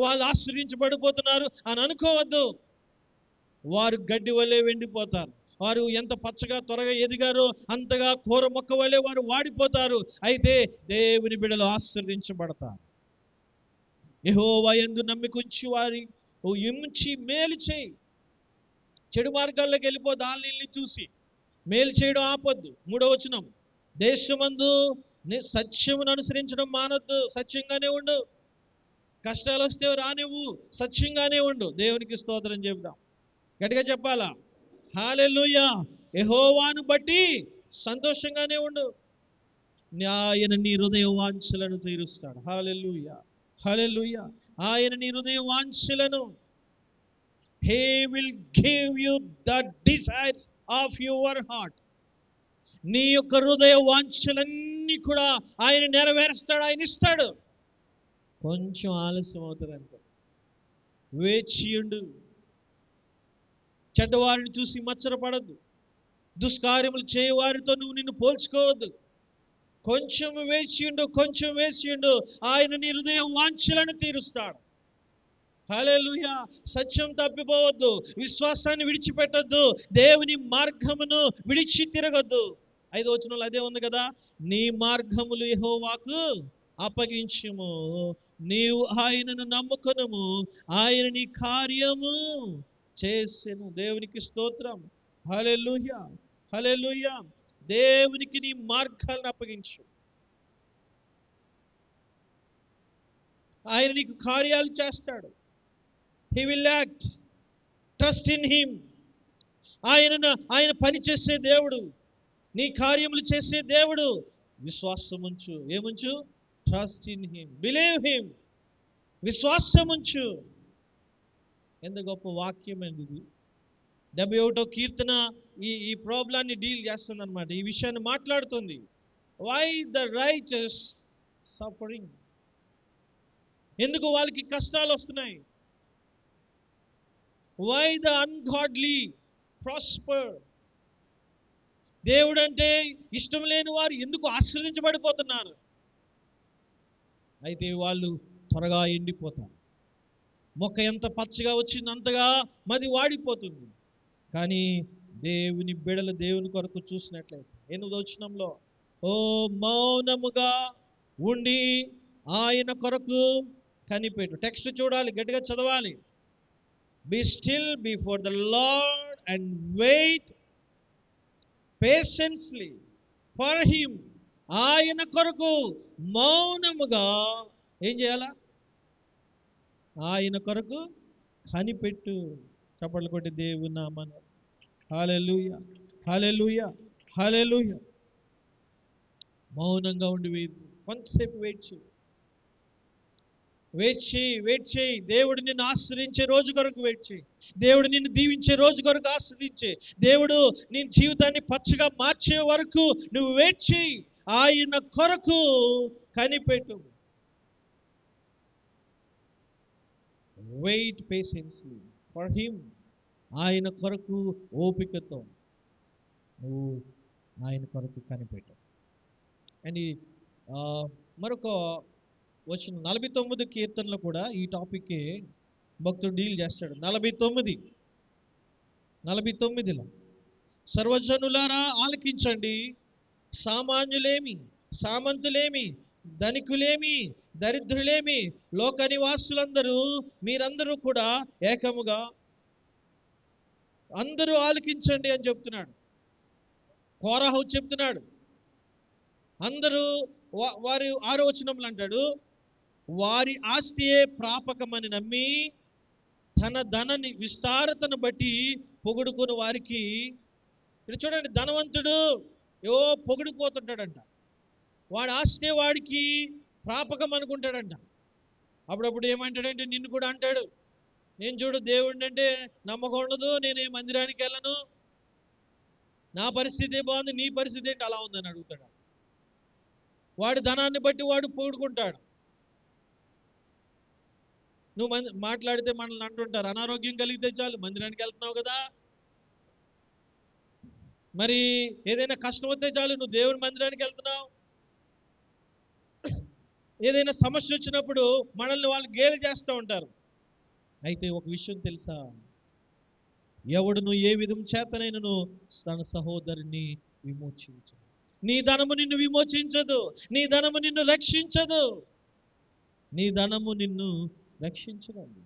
వాళ్ళు ఆశ్రయించబడిపోతున్నారు అని అనుకోవద్దు. వారు గడ్డి వలె వెండిపోతారు. వారు ఎంత పచ్చగా త్వరగా ఎదిగారో అంతగా కూర మొక్క వలె వారు వాడిపోతారు. అయితే దేవుని బిడ్డలు ఆశీర్వదించబడతారు. యెహోవా యందు నమ్మికుంచి వారి ఉంచి మేలు చేయి. చెడు మార్గాల్లోకి వెళ్ళిపో దానిని చూసి. మేలు చేయడం ఆపొద్దు. 3వ వచనం, దేశమందు సత్యమును అనుసరించడం మానొద్దు. సత్యంగానే ఉండు. కష్టాలు వస్తే రానివ్వు, సత్యంగానే ఉండు. దేవునికి స్తోత్రం చెబుదాం. గట్టిగా చెప్పాలా? హల్లెలూయా. యెహోవాను బట్టి సంతోషంగానే ఉండు. ఆయన నీ హృదయ వాంఛలను తీరుస్తాడు. హల్లెలూయా, హల్లెలూయా. ఆయన నీ హృదయ వాంఛలను, he will give you the desires of your heart. నీ యొక్క హృదయ వాంఛలన్నీ కూడా ఆయన నెరవేరుస్తాడు, ఆయన ఇస్తాడు. కొంచెం ఆలస్యం అవుతుంది అనుకో, వేచియుండు. చెడ్డవారిని చూసి మత్సరపడద్దు. దుష్కార్యములు చేయవారితో నువ్వు నిన్ను పోల్చుకోవద్దు. కొంచెం వేచియుండు, కొంచెం వేచియుండు. ఆయన నీ హృదయ వాంఛలను తీరుస్తాడు. హల్లెలూయా. సత్యం తప్పిపోవద్దు, విశ్వాసాన్ని విడిచిపెట్టొద్దు, దేవుని మార్గమును విడిచి తిరగొద్దు. 5వ వచనంలో అదే ఉంది కదా, నీ మార్గములు యెహోవాకు అప్పగించుము, నీవు ఆయనను నమ్ముకొనుము, ఆయన నీ కార్యము చేసెను. దేవునికి స్తోత్రం. హల్లెలూయా, హల్లెలూయా. దేవునికి నీ మార్గాలను అప్పగించు. ఆయన నీకు కార్యాలు చేస్తాడు. He will act. Trust in him. ఆయన పని చేసే దేవుడు, నీ కార్యములు చేసే దేవుడు. విశ్వాసముంచు. ఏముంచు? Trust in him, believe him. విశ్వాసముంచు. ఎంత గొప్ప వాక్యం అండి ఇది. 71వ కీర్తన ఈ ప్రాబ్లాన్ని డీల్ చేస్తుంది అనమాట. ఈ విషయాన్ని మాట్లాడుతుంది. Why the righteous suffering? ఎందుకు వాళ్ళకి కష్టాలు వస్తున్నాయి? Why the ungodly prosper? దేవుడు అంటే ఇష్టం లేని వారు ఎందుకు ఆశ్రయించబడిపోతున్నారు? అయితే వాళ్ళు త్వరగా ఎండిపోతారు. మొక్క ఎంత పచ్చగా వచ్చింది అంతగా మది వాడిపోతుంది. కానీ దేవుని బిడలు దేవుని కొరకు చూసినట్లయితే 8వ వచనంలో, ఓ మౌనముగా ఉండి ఆయన కొరకు కనిపెట్టు. టెక్స్ట్ చూడాలి, గట్టిగా చదవాలి. Be still before the Lord and wait patiently for him. ఆయన కొరకు మౌనముగా ఏం చేయాలా? ఆయన కొరకు కనిపెట్టు. చప్పట్లు కొట్టి దేవుని నామమున హల్లెలూయా, హల్లెలూయా, హల్లెలూయా. మౌనంగా ఉండి కొంతసేపు వెయిట్ చేయి. వెయిట్ చేయి. దేవుడు నిన్ను ఆశ్రయించే రోజు కొరకు వెయిట్ చేయి. దేవుడు నిన్ను దీవించే రోజు కొరకు ఆశ్రయించే దేవుడు నీ జీవితాన్ని పచ్చగా మార్చే వరకు నువ్వు వెయిట్ చేయి. ఆయన కొరకు కనిపెట్టు. Wait patiently for him. ఆయన కొరకు ఓపికతో నువ్వు ఆయన కొరకు కనిపెట్టు. అండ్ మరొక వచ్చిన 49 కీర్తనలో కూడా ఈ టాపిక్కే భక్తుడు డీల్ చేస్తాడు. 49లో, సర్వజనులారా ఆలకించండి, సామాన్యులేమి, సామంతులేమి, ధనికులేమి, దరిద్రులేమి, లోక నివాసులందరూ మీరందరూ కూడా ఏకముగా అందరూ ఆలకించండి అని చెప్తున్నాడు. కోరహు చెప్తున్నాడు. అందరూ వారి 6వ వచనంలో అంటాడు, వారి ఆస్తియే ప్రాపకమని నమ్మి తన ధనని విస్తారతను బట్టి పొగుడుకుని వారికి. ఇక్కడ చూడండి, ధనవంతుడు పొగిడిపోతుంటాడంట. వాడి ఆస్తి వాడికి ప్రాపకం అనుకుంటాడంట. అప్పుడప్పుడు ఏమంటాడంటే నిన్ను కూడా అంటాడు, నేను చూడు దేవుడిని అంటే నమ్మకం ఉండదు, నేనే మందిరానికి వెళ్ళను, నా పరిస్థితి బాగుంది, నీ పరిస్థితి ఏంటి అలా ఉందని అడుగుతాడు. వాడి ధనాన్ని బట్టి వాడు పొగుడుకుంటాడు. నువ్వు మాట్లాడితే మనల్ని అంటుంటారు, అనారోగ్యం కలిగితే చాలు మందిరానికి వెళ్తున్నావు కదా, మరి ఏదైనా కష్టం వస్తే చాలు నువ్వు దేవుని మందిరానికి వెళ్తున్నావు. ఏదైనా సమస్య వచ్చినప్పుడు మనల్ని వాళ్ళు గేలి చేస్తూ ఉంటారు. అయితే ఒక విషయం తెలుసా, ఎవడును ఏ విధం చేతనైనను తన సహోదరుని విమోచించదు. నీ ధనము నిన్ను విమోచించదు, నీ ధనము నిన్ను రక్షించదు, నీ ధనము నిన్ను రక్షించదండి.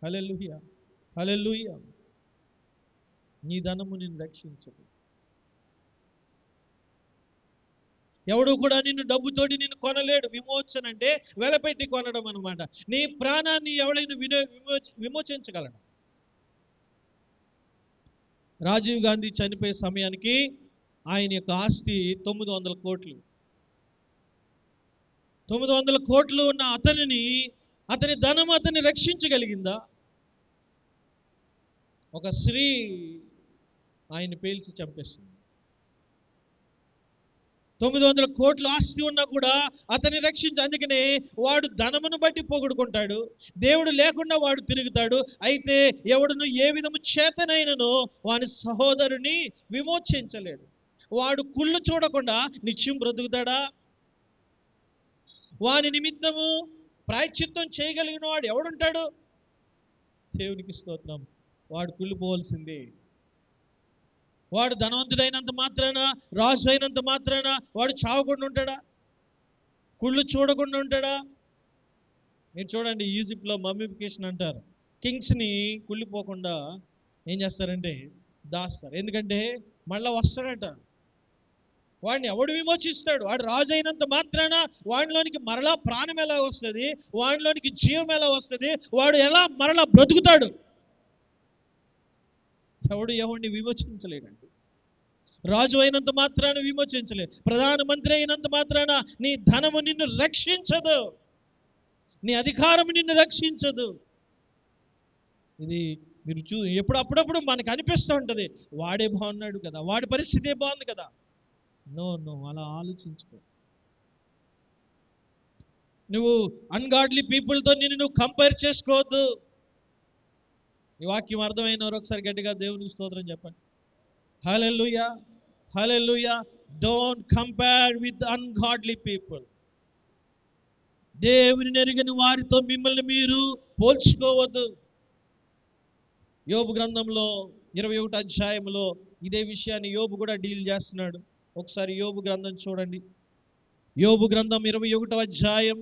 హల్లెలూయా, హల్లెలూయా. నీ ధనము నిన్ను రక్షించదు. ఎవడు కూడా నిన్ను డబ్బుతోటి నిన్ను కొనలేడు. విమోచన అంటే వెలపెట్టి కొనడం అనమాట. నీ ప్రాణాన్ని ఎవడైనా విమోచించగలడు. రాజీవ్ గాంధీ చనిపోయే సమయానికి ఆయన యొక్క ఆస్తి 900 కోట్లు. 900 కోట్లు ఉన్న అతని ధనం అతన్ని రక్షించగలిగిందా? ఒక స్త్రీ ఆయన పేల్చి చంపేస్తుంది. 900 కోట్ల ఆస్తి ఉన్నా కూడా అతన్ని అందుకనే వాడు ధనమును బట్టి పొగుడుకుంటాడు, దేవుడు లేకుండా వాడు తిరుగుతాడు. అయితే ఎవడును ఏ విధము చేతనైనను వాని సహోదరుని విమోచించలేడు. వాడు కుళ్ళు చూడకుండా నిత్యం బ్రతుకుతాడా? వాని నిమిత్తము ప్రాయశ్చిత్తం చేయగలిగిన వాడు ఎవడుంటాడు? దేవునికి స్తోత్రం. వాడు కుళ్ళిపోవలసిందే. వాడు ధనవంతుడైనంత మాత్రాన, రాజు అయినంత మాత్రాన వాడు చావకుండా ఉంటాడా? కుళ్ళు చూడకుండా ఉంటాడా? మీరు చూడండి, ఈజిప్ట్లో మమ్మిఫికేషన్ అంటారు. కింగ్స్ని కుళ్ళిపోకుండా ఏం చేస్తారంటే దాస్తారు. ఎందుకంటే మళ్ళా వస్తాడట. వాడిని ఎవడు విమోచిస్తాడు? వాడు రాజు అయినంత మాత్రాన వాడిలోనికి మరలా ప్రాణం ఎలా వస్తుంది? వాడిలోనికి జీవం ఎలా వస్తుంది? వాడు ఎలా మరలా బ్రతుకుతాడు? ఎవడిని విమోచించలేడండి. రాజు అయినంత మాత్రాన విమోచించలేదు. ప్రధానమంత్రి అయినంత మాత్రాన నీ ధనము నిన్ను రక్షించదు, నీ అధికారము నిన్ను రక్షించదు. ఇది మీరు అప్పుడప్పుడు మనకు అనిపిస్తూ ఉంటుంది, వాడే బాగున్నాడు కదా, వాడి పరిస్థితే బాగుంది కదా. నో, అలా ఆలోచించుకో. నువ్వు అన్గాడ్లీ పీపుల్తో నువ్వు కంపేర్ చేసుకోవద్దు. ఈ వాక్యం అర్థమైన వారు ఒకసారి గట్టిగా దేవునికి స్తోత్రం చెప్పండి. Hallelujah, hallelujah. Don't compare with ungodly people. దేవుని ఎరుగని వారితో మిమ్మల్ని మీరు పోల్చుకోవద్దు. యోబు గ్రంథంలో 21వ అధ్యాయంలో ఇదే విషయాన్ని యోబు కూడా డీల్ చేస్తున్నాడు. ఒకసారి యోబు గ్రంథం చూడండి. యోబు గ్రంథం 21వ అధ్యాయం